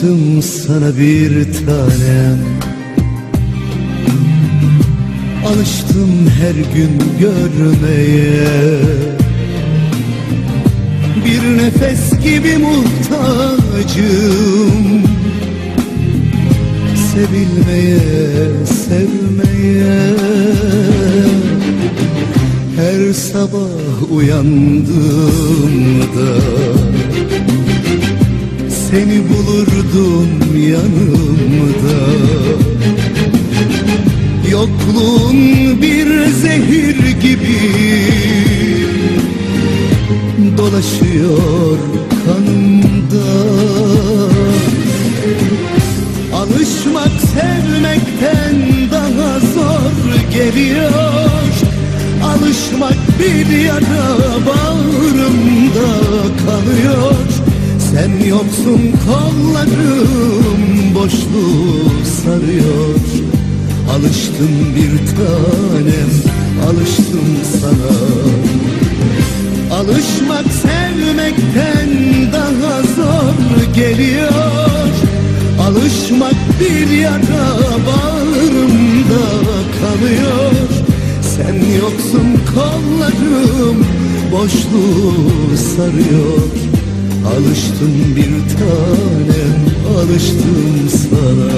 Alıştım sana bir tanem, alıştım her gün görmeye. Bir nefes gibi muhtacım, sevilmeye, sevmeye. Her sabah uyandığımda seni bulurdum yanımda. Yokluğun bir zehir gibi dolaşıyor kanımda. Alışmak sevmekten daha zor geliyor. Alışmak bir yara bağrımda kalıyor. Sen yoksun, kollarım boşluğu sarıyor. Alıştım bir tanem, alıştım sana. Alışmak sevmekten daha zor geliyor. Alışmak bir yara bağrımda kalıyor. Sen yoksun, kollarım boşluğu sarıyor. Alıştım bir tanem, alıştım sana.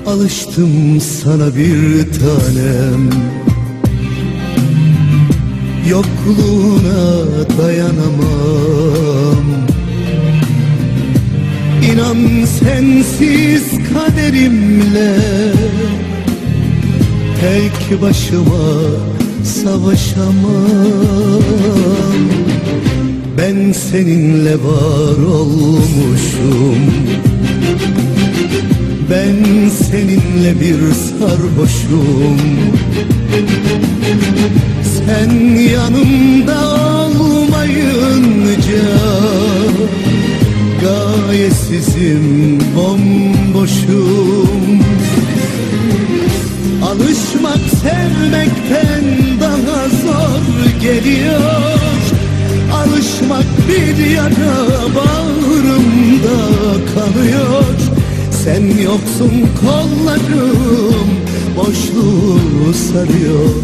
Alıştım sana bir tanem, yokluğuna dayanamam. İnan sensiz kaderimle tek başıma savaşamam. Ben seninle var olmuşum, ben seninle bir sarhoşum. Sen yanımda olmayınca gayesizim, bomboşum. Alışmak sevmekten daha zor geliyor. Alışmak bir yara bağrımda kalıyor. Sen yoksun, kollarım boşluğu sarıyor.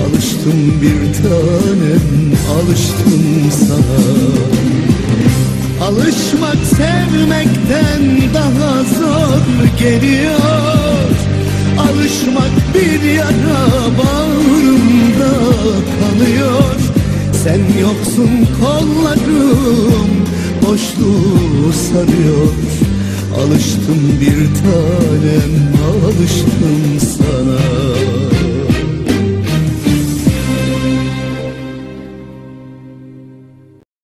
Alıştım bir tanem, alıştım sana. Alışmak sevmekten daha zor geliyor. Alışmak bir yara bağrımda kalıyor. Sen yoksun, kollarım boşluğu sarıyor. Alıştım bir tanem, alıştım sana.